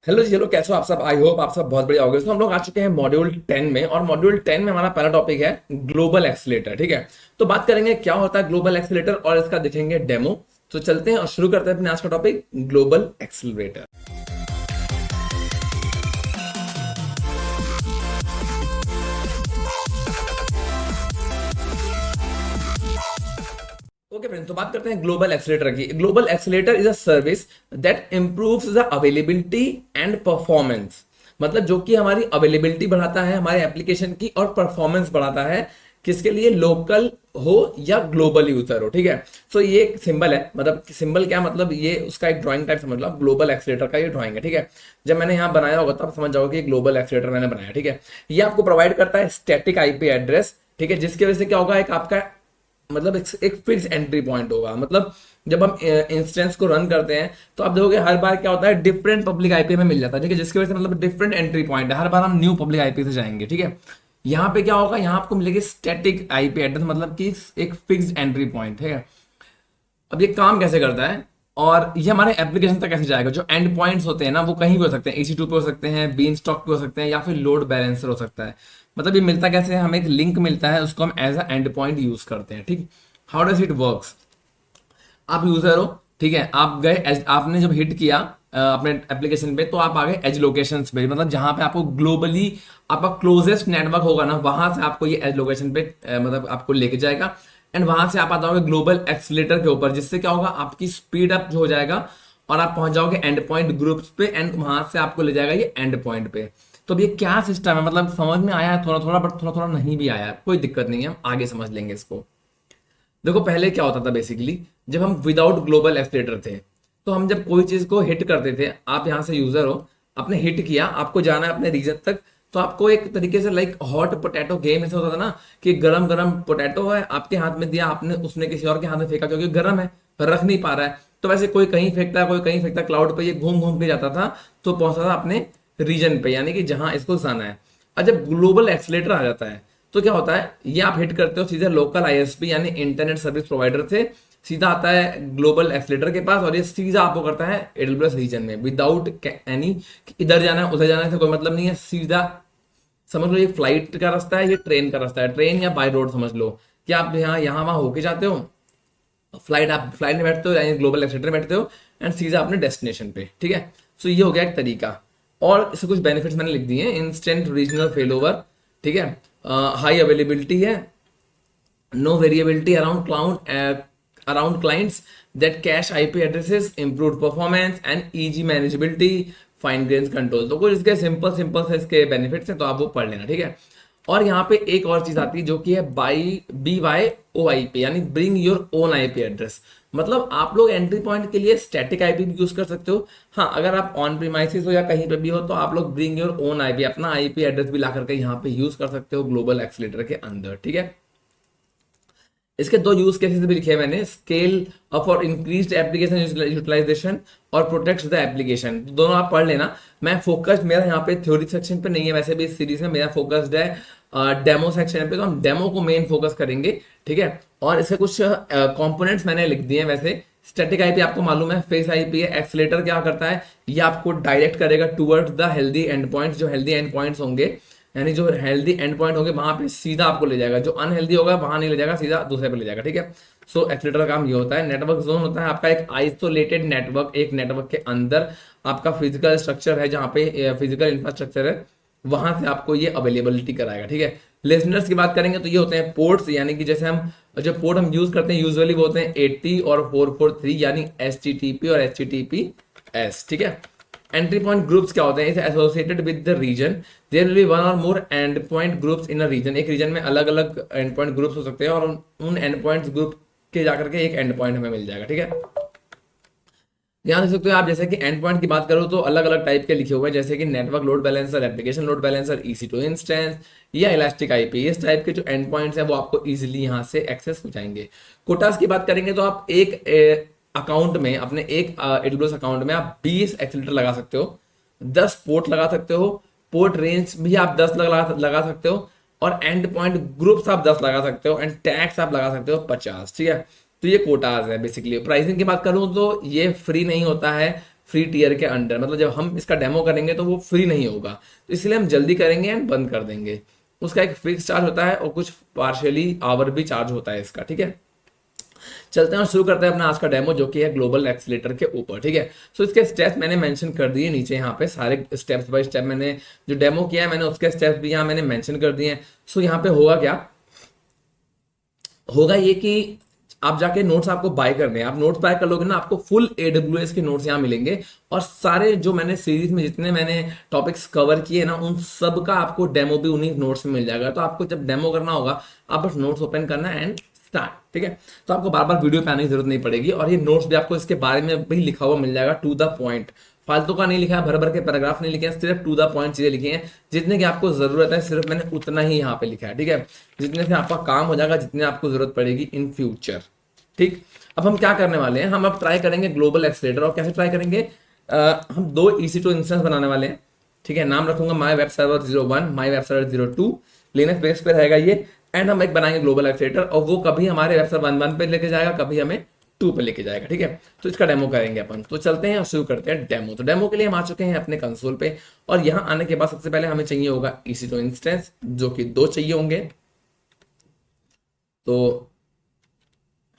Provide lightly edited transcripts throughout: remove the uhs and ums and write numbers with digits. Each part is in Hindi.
हेलो जी, हेलो, कैसे हो आप सब? आई होप आप सब बहुत बढ़िया होगे। तो हम लोग आ चुके हैं मॉड्यूल 10 में, और मॉड्यूल 10 में हमारा पहला टॉपिक है ग्लोबल एक्सीलेटर। ठीक है, तो बात करेंगे क्या होता है ग्लोबल एक्सीलेटर और इसका देखेंगे डेमो। तो चलते हैं और शुरू करते हैं अपने आज का topic global accelerator. Okay friends, तो बात करते हैं ग्लोबल एक्सीलेटर की। Global accelerator is a service that improves the availability and performance. मतलब जो कि हमारी अवेलेबिलिटी बढ़ाता है हमारे एप्लीकेशन की, और परफॉर्मेंस बढ़ाता है किसके लिए, लोकल हो या ग्लोबल यूजर हो। ठीक है, सो ये एक सिंबल है। मतलब सिंबल क्या मतलब, ये उसका एक ड्राइंग टाइप समझ लो आप। ग्लोबल एक्सीलेटर का ये ड्राइंग है। ठीक है, जब मैंने यहाँ बनाया होगा तो आप समझ जाओगे कि ग्लोबल एक्सीलेटर मैंने बनाया। ठीक है, ये आपको प्रोवाइड करता है स्टैटिक आईपी एड्रेस। ठीक है, जिसकी वजह से क्या होगा, एक आपका मतलब एक फिक्स एंट्री पॉइंट होगा। मतलब जब हम इंस्टेंस को रन करते हैं तो आप देखोगे हर बार क्या होता है, डिफरेंट पब्लिक आईपी में मिल जाता है। ठीक है, जिसकी वजह से मतलब डिफरेंट एंट्री पॉइंट है, हर बार हम न्यू पब्लिक आईपी से जाएंगे। ठीक है, यहाँ पे क्या होगा, यहाँ आपको मिलेगी स्टैटिक आईपी एड्रेस, मतलब कि एक फिक्स एंट्री पॉइंट है। अब ये काम कैसे करता है और ये हमारे एप्लीकेशन तक कैसे जाएगा। जो एंड पॉइंट्स होते हैं ना, वो कहीं भी हो सकते हैं, EC2 पे हो सकते हैं, बीन स्टॉक पे हो सकते हैं, या फिर लोड बैलेंसर हो सकता है। मतलब ये मिलता कैसे है, हमें एक लिंक मिलता है, उसको हम as a end point use करते हैं। ठीक, हाउ डज इट वर्क्स। आप यूजर हो, ठीक है, आप गए आपने जब हिट किया अपने एप्लीकेशन पे, तो आप आ गए एज लोकेशंस पे। मतलब जहां पे आपको ग्लोबली आपका क्लोजेस्ट नेटवर्क होगा ना, वहां से आपको ये एज लोकेशन पे मतलब आपको लेके जाएगा। एंड वहां से आप आ जाओगे ग्लोबल एक्सीलेटर के ऊपर, जिससे क्या होगा, आपकी स्पीड अप हो जाएगा और आप पहुंच जाओगे एंड पॉइंट ग्रुप्स पे, एंड वहां से आपको ले जाएगा ये एंड पॉइंट पे। तो अब ये क्या सिस्टम है, मतलब समझ में आया है थोड़ा थोड़ा, बट थोड़ा थोड़ा नहीं भी आया, कोई दिक्कत नहीं है, हम आगे समझ लेंगे इसको। देखो पहले क्या होता था बेसिकली, जब हम विदाउट ग्लोबल एक्सलेटर थे, तो हम जब कोई चीज को हिट करते थे, आप यहाँ से यूजर हो, आपने हिट किया, आपको जाना है अपने रीजन तक, तो आपको एक तरीके से लाइक हॉट पोटैटो गेम ऐसा होता था ना, कि गरम गरम पोटैटो है, आपके हाथ में दिया आपने, उसने किसी और के हाथ में फेंका क्योंकि गर्म है, रख नहीं पा रहा है। तो वैसे कोई कहीं फेंकता है, कोई कहीं फेंकता, क्लाउड पे ये घूम घूम के जाता था, तो पहुंचता था अपने रीजन पे, यानी कि जहां इसको जाना है। और जब ग्लोबल एक्सलेटर आ जाता है, तो क्या होता है, ये आप हिट करते हो सीधे लोकल ISP यानी इंटरनेट सर्विस प्रोवाइडर से, सीधा आता है ग्लोबल एक्सलेटर के पास, और ये सीधा आपको करता है AWS रीजन में, विदाउट एनी इधर जाना है उधर जाना है, तो कोई मतलब नहीं है, सीधा समझ लो ये फ्लाइट का रास्ता है, ये ट्रेन का रास्ता है, ट्रेन या बाय रोड समझ लो कि आप यहाँ यहाँ वहां होके जाते हो। फ्लाइट, आप फ्लाइट में बैठते हो यानी ग्लोबल एक्सलेटर में बैठते हो, एंड सीधा अपने डेस्टिनेशन पे। ठीक है, सो ये हो गया एक तरीका। और इससे कुछ बेनिफिट्स मैंने लिख दिए हैं। इंस्टेंट रीजनल फेल ओवर, ठीक है, हाई अवेलेबिलिटी है, no variability around clients that cache IP addresses, improved performance and easy manageability, fine grains control। तो कुछ इसके सिंपल सिंपल से इसके बेनिफिट्स हैं, तो आप वो पढ़ लेना। ठीक है, और यहाँ पे एक और चीज आती है जो कि है BYOIP, यानी bring your own IP address. मतलब आप लोग एंट्री पॉइंट के लिए स्टैटिक आईपी भी यूज कर सकते हो। हाँ, अगर आप ऑन प्रीमाइसिस हो या कहीं पे भी हो, तो आप लोग ब्रिंग योर ओन IP, अपना IP एड्रेस भी ला करके यहाँ पे यूज कर सकते हो ग्लोबल एक्सीलेटर के अंदर। ठीक है, इसके दो यूज केसेस भी लिखे हैं मैंने, स्केल अप और इंक्रीज्ड एप्लीकेशन यूटिलाइजेशन और प्रोटेक्ट्स द एप्लीकेशन। दोनों आप पढ़ लेना। मैं फोकस्ड मेरा यहाँ पे थ्योरी सेक्शन पे नहीं है, वैसे भी इस सीरीज में मेरा फोकस्ड है डेमो सेक्शन पे, तो हम डेमो को मेन फोकस करेंगे। ठीक है, और इसके कुछ कंपोनेंट्स मैंने लिख दिए हैं। वैसे स्टैटिक आईपी आपको मालूम है, फेस आईपी है। एक्सीलेटर क्या करता है, ये आपको डायरेक्ट करेगा towards the healthy and points. जो हेल्दी एंड पॉइंट्स होंगे, यानी जो हेल्दी एंड पॉइंट होंगे वहां पे सीधा आपको ले जाएगा, जो अनहेल्दी होगा वहां नहीं ले जाएगा, सीधा दूसरे पे ले जाएगा। ठीक है, सो एक्सीलेटर का काम ये होता है। नेटवर्क जोन होता है आपका एक आइसोलेटेड नेटवर्क, एक नेटवर्क के अंदर आपका फिजिकल स्ट्रक्चर है, जहाँ पे फिजिकल इंफ्रास्ट्रक्चर है, वहां से आपको ये अवेलेबिलिटी कराएगा। ठीक है, लिसनर्स की बात करेंगे तो ये होते हैं पोर्ट्स, यानी कि जैसे हम जो पोर्ट हम यूज करते हैं यूजुअली वो होते हैं 80 और 443, यानी HTTP और HTTPS। ठीक है, एंट्री पॉइंट ग्रुप्स क्या होते हैं, is associated with the region, there will be one और more end point groups in a region. एक रीजन में अलग अलग एंड पॉइंट ग्रुप्स हो सकते हैं, और उन एंड पॉइंट ग्रुप के जाकर के एक एंड पॉइंट हमें मिल जाएगा। ठीक है, ध्यान देख सकते हो आप, जैसे कि एंड पॉइंट की बात करो तो अलग अलग टाइप के लिखे हुए हैं, जैसे कि network load balancer, application load balancer, EC2 instance या इलास्टिक आईपी। इस टाइप के जो एंड पॉइंट्स हैं वो आपको इजीली यहाँ से एक्सेस हो जाएंगे। कोटास की बात करेंगे तो आप एक अकाउंट में, अपने एक AWS अकाउंट में आप 20 एक्सीलेटर लगा सकते हो, 10 पोर्ट लगा सकते हो, पोर्ट रेंज भी आप 10 लगा सकते हो, और एंड पॉइंट ग्रुप्स आप 10 लगा सकते हो, एंड टैग्स आप लगा सकते हो 50। ठीक है, तो ये कोटाज है बेसिकली। प्राइसिंग की बात करूं तो ये फ्री नहीं होता है, फ्री टीयर के अंडर, मतलब जब हम इसका डेमो करेंगे तो वो फ्री नहीं होगा, तो इसलिए हम जल्दी करेंगे एंड बंद कर देंगे। उसका एक फिक्स चार्ज होता है और कुछ पार्शियली आवर भी चार्ज होता है इसका, ठीक है। चलते हैं और शुरू करते हैं अपना आज का डेमो, जो कि है ग्लोबल एक्सीलेटर के ऊपर, ठीक है। सो इसके स्टेप्स मैंने मेंशन कर दिए नीचे, यहाँ पे सारे स्टेप्स बाय स्टेप मैंने जो डेमो किया है मैंने उसके स्टेप्स भी यहाँ मैंने मेंशन कर दिए हैं। सो यहाँ पे होगा क्या, होगा ये कि आप जाके नोट्स आपको बाय करने हैं, आप नोट्स बाय कर लोगे ना, आपको फुल AWS के नोट्स यहाँ मिलेंगे, और सारे जो मैंने सीरीज में जितने मैंने टॉपिक्स कवर किए ना उन सब का आपको डेमो भी उन्हीं नोट्स में मिल जाएगा। तो आपको जब डेमो करना होगा आप बस नोट्स ओपन करना एंड स्टार्ट, ठीक है। तो आपको बार बार वीडियो पे आने की जरूरत नहीं पड़ेगी, और ये नोट्स भी आपको इसके बारे में भी लिखा हुआ मिल जाएगा, टू द पॉइंट, फालतू का नहीं लिखा है, भर भर के पैराग्राफ नहीं लिखे हैं, सिर्फ टू द पॉइंट चीजें लिखी हैं, जितने की आपको जरूरत है सिर्फ मैंने उतना ही यहाँ पे लिखा है, ठीक है। जितने से आपका काम हो जाएगा, जितने आपको जरूरत पड़ेगी इन फ्यूचर, ठीक। अब हम क्या करने वाले हैं, हम अब ट्राई करेंगे ग्लोबल एक्सीलेटर। और कैसे ट्राई करेंगे, हम दो EC2 इंस्टेंस बनाने वाले हैं, ठीक है। नाम रखूंगा माई वेब सर्वर 01, माई वेब सर्वर 02, लिनक्स बेस पे रहेगा ये। एंड हम एक बनाएंगे ग्लोबल एक्सीलेटर, और वो कभी हमारे वेब सर्वर 11 पे लेके जाएगा, कभी हमें 2 पे लेके जाएगा, ठीक है। तो इसका डेमो करेंगे अपन। तो चलते हैं और शुरू करते हैं डेमो। तो डेमो के लिए हम आ चुके हैं अपने कंसोल पे, और यहाँ आने के बाद सबसे पहले हमें चाहिए होगा EC2 इंस्टेंस, जो कि 2 चाहिए होंगे। तो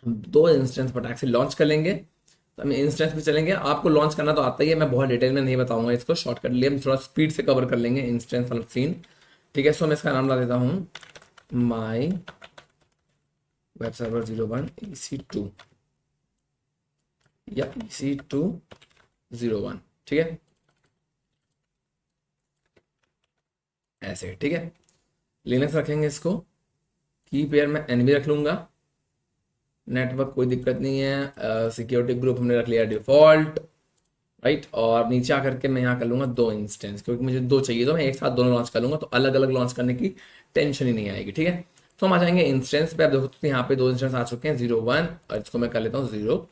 हम 2 इंस्टेंस फटाक से लॉन्च कर लेंगे। तो हम इंस्टेंस पे चलेंगे, आपको लॉन्च करना तो आता ही है, मैं बहुत डिटेल में नहीं बताऊंगा इसको, शॉर्टकट लिए हम थोड़ा स्पीड से कवर कर लेंगे इंस्टेंस वाला सीन, ठीक है। सो मैं इसका नाम ला देता हूँ माई वेब सर्वर 01 EC2 या EC2 01, ठीक है, ऐसे, ठीक है। लिनक्स रखेंगे इसको, की पेयर में NV रख लूंगा, नेटवर्क कोई दिक्कत नहीं है, सिक्योरिटी ग्रुप हमने रख लिया डिफॉल्ट, राइट। और नीचे आकर के मैं यहाँ कर लूंगा 2 इंस्टेंस, क्योंकि मुझे 2 चाहिए, तो मैं एक साथ दोनों लॉन्च कर लूंगा, तो अलग अलग लॉन्च करने की टेंशन ही नहीं आएगी, ठीक है। तो हम आ जाएंगे इंस्टेंस पे। आप देखो तो यहाँ पे 2 इंस्टेंस आ चुके हैं, 01, और इसको मैं कर लेता हूँ 02,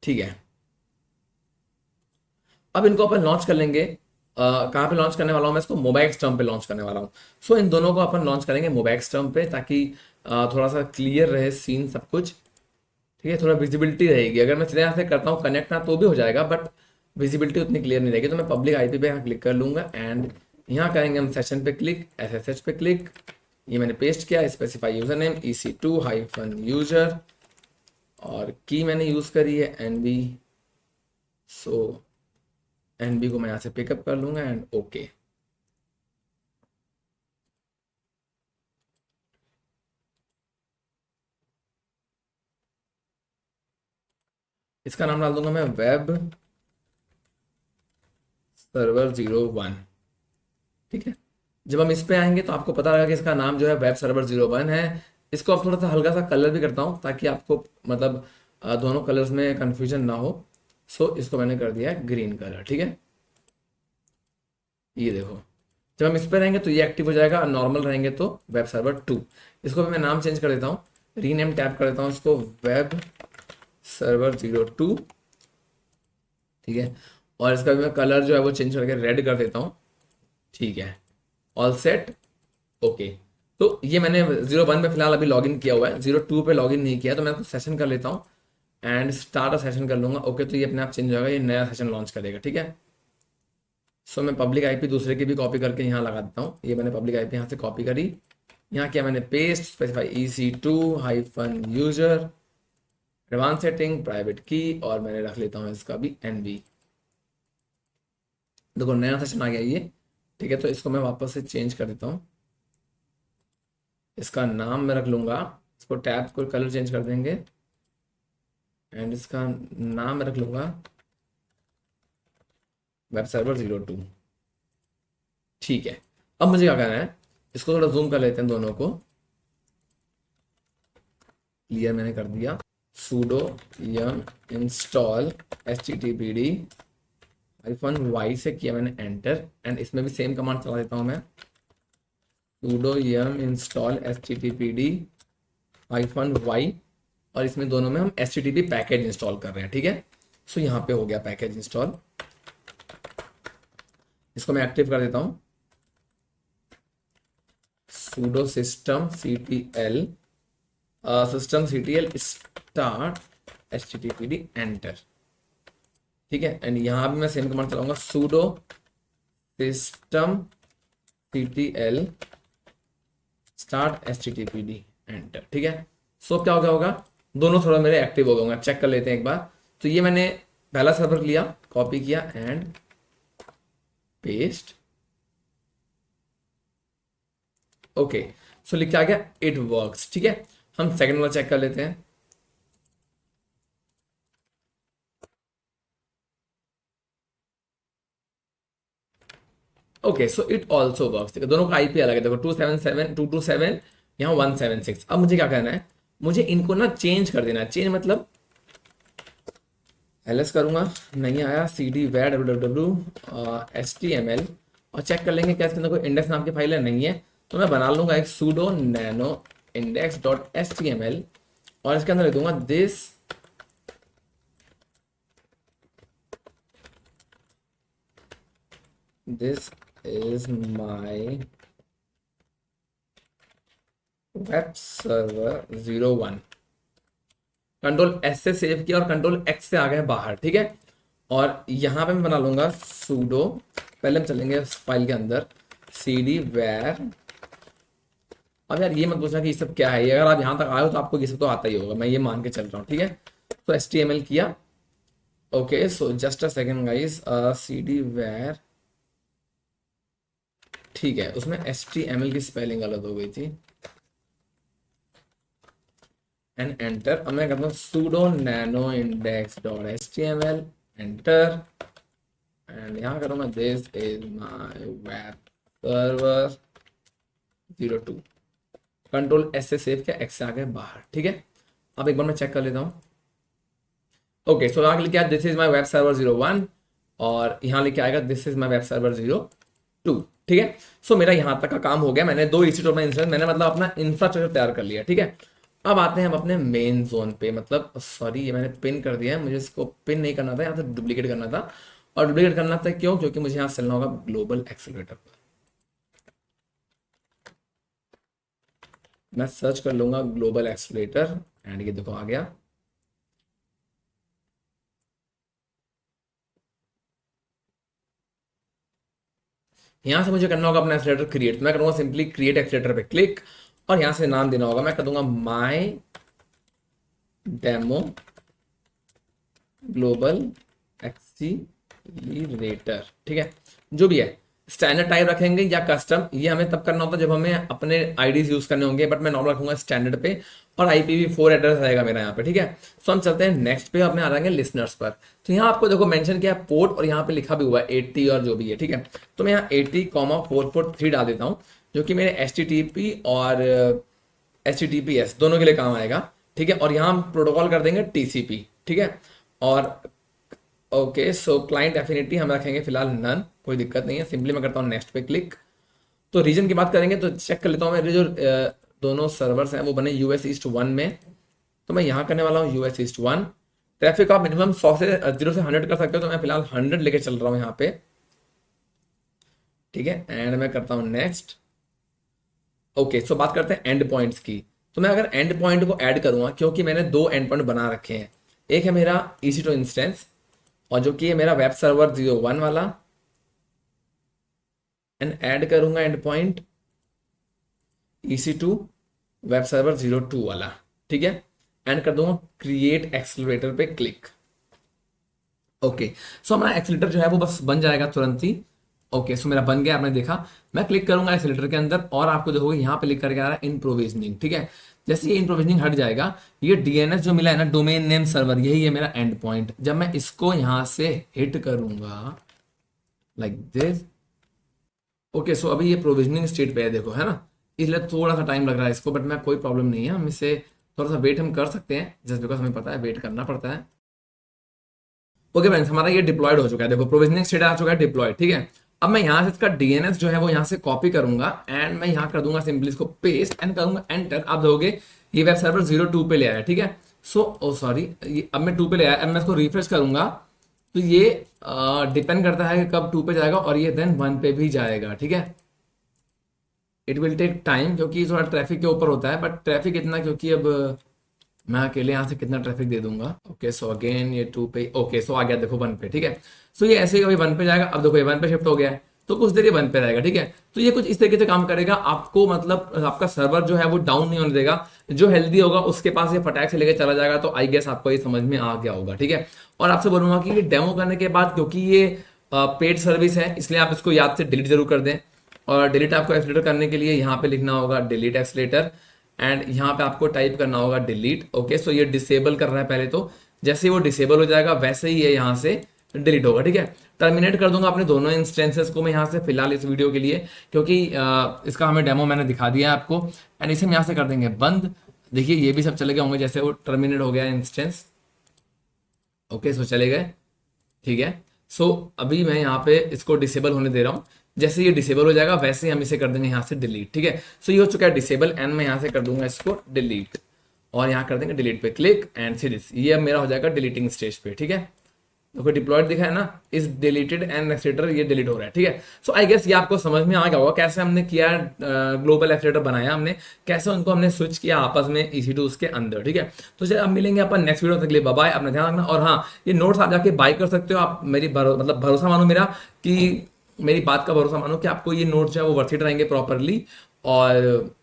ठीक है। अब इनको अपन लॉन्च कर लेंगे, कहाँ पे लॉन्च करने वाला हूँ मैं इसको, मोबाइल पे लॉन्च करने वाला हूँ। सो इन दोनों को अपन लॉन्च करेंगे मोबाइल पे, ताकि थोड़ा सा क्लियर रहे सीन सब कुछ, ठीक है। थोड़ा विजिबिलिटी रहेगी, अगर मैं सीधे यहाँ से करता हूँ कनेक्ट ना तो भी हो जाएगा, बट विजिबिलिटी उतनी क्लियर नहीं रहेगी। तो मैं पब्लिक IP पे यहाँ क्लिक कर लूंगा, एंड यहाँ करेंगे हम सेशन पे क्लिक, SSH पे क्लिक, ये मैंने पेस्ट किया, स्पेसिफाई यूजर नेम EC2-user, और की मैंने यूज करी है NV। सो NV को मैं यहाँ से पिकअप कर लूंगा एंड ओके। इसका नाम डाल दूंगा मैं वेब सर्वर 01, ठीक है। जब हम इस पे आएंगे तो आपको पता लगा कि इसका नाम जो है वेब सर्वर 01 है। इसको आप थोड़ा सा हल्का सा कलर भी करता हूँ, ताकि आपको मतलब दोनों कलर्स में कंफ्यूजन ना हो। सो इसको मैंने कर दिया है ग्रीन कलर, ठीक है। ये देखो, जब हम इस पे रहेंगे तो ये एक्टिव हो जाएगा, और नॉर्मल रहेंगे तो वेब सर्वर 2। इसको भी मैं नाम चेंज कर देता हूँ, रीनेम टैप कर देता हूँ इसको वेब सर्वर 02, ठीक है। और इसका भी मैं कलर जो है वो चेंज करके रेड कर देता हूँ, ठीक है। All set, okay. तो ये मैंने 01 पे फिलहाल अभी लॉगिन किया हुआ है, 02 पे लॉगिन नहीं किया, तो मैं इसको सेशन कर लेता हूँ एंड स्टार्ट अ सेशन कर लूंगा, ओके। तो ये अपने आप चेंज हो जाएगा, ये नया सेशन लॉन्च करेगा, ठीक है। सो मैं पब्लिक IP दूसरे की भी कॉपी करके यहाँ लगा देता हूँ। ये मैंने पब्लिक IP यहाँ से कॉपी करी, यहाँ किया मैंने paste, specify EC2-user, advance setting, private की, और मैंने रख लेता हूँ इसका भी NV। देखो नया सेशन आ गया ये, ठीक है। तो इसको मैं वापस से चेंज कर देता हूँ, इसका नाम मैं रख लूंगा, इसको टैब को कलर चेंज कर देंगे, एंड इसका नाम मैं रख लूंगा वेब सर्वर 02, ठीक है। अब मुझे क्या करना है, इसको थोड़ा जूम कर लेते हैं दोनों को, क्लियर मैंने कर दिया, sudo yum install httpd-y से किया मैंने एंटर, एंड इसमें भी सेम कमांड चला देता हूं मैं, sudo yum install httpd-y, और इसमें दोनों में हम HTTP पैकेज इंस्टॉल कर रहे हैं, ठीक है। सो यहाँ पे हो गया पैकेज इंस्टॉल, इसको मैं एक्टिव कर देता हूँ, sudo systemctl start httpd enter. ठीक है, एंड यहाँ भी मैं सेम कमांड चलाऊंगा sudo system ctl start httpd enter. ठीक है, सो क्या हो गया होगा, दोनों थोड़ा मेरे एक्टिव हो गए होंगे। चेक कर लेते हैं एक बार। तो ये मैंने पहला सर्वर लिया, कॉपी किया एंड पेस्ट। ओके, सो लिख के आ गया इट वर्क्स। ठीक है, हम सेकंड वाला चेक कर लेते हैं। Okay, so it also works. ठीक है, दोनों का आईपी अलग है, देखो 277 यहाँ 176। अब मुझे क्या करना है, मुझे इनको ना चेंज कर देना है। चेंज मतलब एलएस करूंगा, नहीं आया, cd var www html, और चेक कर लेंगे क्या इसके अंदर कोई इंडेक्स नाम की फाइल है, नहीं है। तो मैं बना लूंगा एक sudo nano index dot html, और इसके अंदर लिख दूंगा this is my web server 01। Control S से सेव किया और कंट्रोल एक्स से आ गए बाहर। ठीक है, और यहाँ पे मैं बना लूंगा sudo, पहले हम चलेंगे फाइल के अंदर cd var। अब यार ये मत पूछना कि ये सब क्या है, ये अगर आप यहाँ तक आए हो तो आपको ये सब तो आता ही होगा, मैं ये मान के चल रहा हूँ। ठीक है, तो html किया। Okay, so just a second guys, cd var। ठीक है, उसमें html की स्पेलिंग गलत हो गई थी एंड एंटर। अब मैं करता हूँ sudo nano index dot html enter, and यहाँ करूँगा this is my web server 02। Control S से सेव किया, एक्स से आ गए बाहर। ठीक है, अब एक बार मैं चेक कर लेता हूँ। ओके, सो यहाँ लिखा this is my web server 01, और यहाँ लिखे आएगा this is my web server 02। ठीक है, सो मेरा यहाँ तक का काम हो गया। मैंने 2 EC2 में इंस्टॉल, मैंने मतलब अपना इंफ्रास्ट्रक्चर तैयार कर लिया। ठीक है, अब आते हैं हम अपने मेन जोन पे, मतलब सॉरी ये मैंने पिन कर दिया है, मुझे इसको पिन नहीं करना था, यहाँ से डुप्लीकेट करना था। और डुप्लीकेट करना था क्यों, क्योंकि मुझे यहाँ चलना होगा ग्लोबल एक्सेलरेटर पर। मैं सर्च कर लूंगा ग्लोबल एक्सेलरेटर एंड ये देखो आ गया। यहाँ से मुझे करना होगा अपना एक्सेलरेटर क्रिएट। मैं करूँगा सिंपली क्रिएट एक्सेलरेटर पे क्लिक, और यहाँ से नाम देना होगा, मैं कर दूंगा माई डेमो ग्लोबल एक्सीलरेटर। ठीक है, जो भी है, स्टैंडर्ड टाइप रखेंगे या कस्टम, ये हमें तब करना होता है जब हमें अपने आईडीज यूज करने होंगे, बट मैं नॉर्मल रखूंगा स्टैंडर्ड पे, और IPv4 एड्रेस आएगा मेरा यहाँ पे। ठीक है, सो हम चलते हैं नेक्स्ट पे, अपने आ जाएंगे लिसनर्स पर। तो यहाँ आपको देखो मेंशन किया है पोर्ट, और यहाँ पे लिखा भी हुआ है 80 और जो भी है। ठीक है, तो मैं यहाँ 80,443 डाल देता हूँ, जो कि मेरे HTTP और HTTPS दोनों के लिए काम आएगा। ठीक है, और यहाँ हम प्रोटोकॉल कर देंगे TCP। ठीक है, और ओके, सो क्लाइंट एफिनिटी हम रखेंगे फिलहाल नन, कोई दिक्कत नहीं है। सिंपली मैं करता हूँ नेक्स्ट पे क्लिक। तो रीजन की बात करेंगे तो चेक कर लेता हूँ, मेरे जो दोनों सर्वर्स हैं वो बने US East 1 में, तो मैं यहाँ करने वाला हूँ US East 1। ट्रैफिक आप मिनिमम 100 से 0 से 100 कर सकते हो, तो मैं फिलहाल 100 लेके चल रहा हूँ यहाँ पे। ठीक है, एंड मैं करता हूँ नेक्स्ट। ओके, सो बात करते हैं एंड पॉइंट्स की। तो मैं अगर एंड पॉइंट को ऐड करूंगा, क्योंकि मैंने 2 एंड पॉइंट बना रखे हैं, एक है मेरा EC2 इंस्टेंस, और जो कि है मेरा वेब सर्वर 01 वाला, एंड ऐड करूंगा and point EC2 web server 02 वाला। ठीक है, एंड कर दूंगा क्रिएट एक्सेलरेटर पे क्लिक। ओके, सो हमारा एक्सेलरेटर जो है वो बस बन जाएगा तुरंत ही। ओके, सो मेरा बन गया, आपने देखा। मैं क्लिक करूंगा एक्सेलरेटर के अंदर, और आपको देखोगे यहाँ पे लिख करके आ रहा है इन प्रोविजनिंग। ठीक है, जैसे ये इन प्रोविजनिंग हट जाएगा, ये DNS जो मिला है ना, डोमेन नेम सर्वर, यही है मेरा एंड पॉइंट। जब मैं इसको यहाँ से हिट करूंगा लाइक दिस, ओके, सो अभी ये प्रोविजनिंग स्टेट पे है, देखो, है ना, इसलिए थोड़ा सा टाइम लग रहा है इसको, बट मैं कोई प्रॉब्लम नहीं है, हम इसे थोड़ा सा वेट हम कर सकते हैं, जस्ट बिकॉज हमें पता है वेट करना पड़ता है। ओके फ्रेंड्स, हमारा ये डिप्लॉयड हो चुका है, देखो प्रोविजनिंग स्टेट आ चुका है, डिप्लॉयड। ठीक है, अब मैं यहाँ से इसका DNS जो है वो यहाँ से कॉपी करूंगा, एंड मैं यहाँ कर दूंगा सिंपली इसको पेस्ट एंड करूंगा एंटर। आप देखोगे ये वेब सर्वर 02 पे ले आया। ठीक है, सो ओ सॉरी, अब मैं 2 पे ले आया। अब मैं इसको रिफ्रेश करूंगा, तो ये डिपेंड करता है कि कब 2 पे जाएगा, और ये देन 1 पे भी जाएगा। ठीक है, इट विल टेक टाइम, क्योंकि थोड़ा ट्रैफिक के ऊपर होता है, बट ट्रैफिक इतना, क्योंकि अब मैं अकेले यहाँ से कितना ट्रैफिक दे दूंगा। ओके सो अगेन ये 2 पे, ओके सो आ गया देखो 1 पे, ठीक है। सो ये ऐसे ही कभी 1 पे जाएगा, अब देखो ये 1 पे शिफ्ट हो गया है, तो कुछ देर ये 1 पे रहेगा, ठीक है। तो ये कुछ इस तरीके से काम करेगा, आपको मतलब आपका सर्वर जो है वो डाउन नहीं होने देगा। जो हेल्दी होगा उसके पास ये फटाक से लेके चला जाएगा। तो आई गेस आपको ये समझ में आ गया होगा, ठीक है। और आपसे बोलूंगा कि ये डेमो करने के बाद, क्योंकि ये पेड सर्विस है, इसलिए आप इसको याद से डिलीट जरूर कर दें। और डिलीट आपको एक्सलेटर करने के लिए यहाँ पे लिखना होगा डिलीट एक्सलेटर, एंड यहाँ पे आपको टाइप करना होगा डिलीट। ओके सो ये डिसेबल कर रहा है पहले, तो जैसे ही वो डिसेबल हो जाएगा वैसे ही ये यहाँ से डिलीट होगा, ठीक है। टर्मिनेट कर दूंगा अपने दोनों इंस्टेंसेस को मैं यहाँ से फिलहाल इस वीडियो के लिए, क्योंकि इसका हमें डेमो मैंने दिखा दिया है आपको। एंड इसे हम यहाँ से कर देंगे बंद। देखिए ये भी सब चले गए होंगे, जैसे वो टर्मिनेट हो गया इंस्टेंस। ओके सो चले गए, ठीक है। सो अभी मैं यहाँ पे इसको डिसेबल होने दे रहा हूँ। जैसे ये डिसेबल हो जाएगा वैसे ही हम इसे कर देंगे यहाँ से डिलीट, ठीक है। सो ये हो चुका है डिसेबल, एंड मैं यहाँ से कर दूंगा इसको डिलीट, और यहाँ कर देंगे डिलीट पे क्लिक, एंड सी दिस, ये अब मेरा हो जाएगा डिलीटिंग स्टेज पे, ठीक है। तो कोई डिप्लॉयड दिखा है ना, इस डिलीटेड एंड एक्सेलेटर, ये डिलीट हो रहा है, ठीक है। सो आई गेस ये आपको समझ में आ गया होगा कैसे हमने किया, ग्लोबल एक्सेलेटर बनाया हमने, कैसे उनको हमने स्विच किया आपस में EC2 के अंदर, ठीक है। तो चलिए अब मिलेंगे अपन नेक्स्ट वीडियो, तक के लिए बाय बाय, अपना ध्यान रखना। और हाँ, ये नोट्स आप जाके बाय कर सकते हो, आप मेरी मतलब भरोसा मानो मेरा, कि मेरी बात का भरोसा मानो कि आपको ये नोट्स जो है वो वर्थ इट रहेंगे प्रॉपरली, और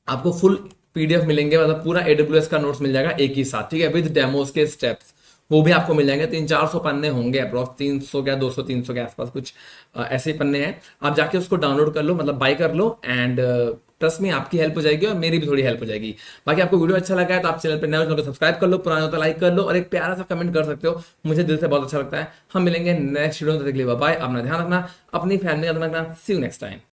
आपको फुल PDF मिलेंगे, मतलब पूरा AWS का नोट्स मिल जाएगा एक ही साथ, ठीक है, विद डेमोस के स्टेप्स, वो भी आपको मिल जाएंगे। 300-400 पन्ने होंगे अप्रॉक्स, 300 क्या 200-300 के आसपास कुछ ऐसे ही पन्ने हैं। आप जाके उसको डाउनलोड कर लो, मतलब बाय कर लो, एंड ट्रस्ट में आपकी हेल्प हो जाएगी और मेरी भी थोड़ी हेल्प हो जाएगी। बाकी आपको वीडियो अच्छा लगा है तो आप चैनल पर नए हो तो सब्सक्राइब कर लो, पुराना होता लाइक कर लो, और एक प्यारा सा कमेंट कर सकते हो, मुझे दिल से बहुत अच्छा लगता है। हम मिलेंगे नेक्स्ट वीडियो में, तब तक के लिए बाय बाय, अपना ध्यान रखना, अपनी फैमिली का ध्यान रखना, सी यू नेक्स्ट टाइम।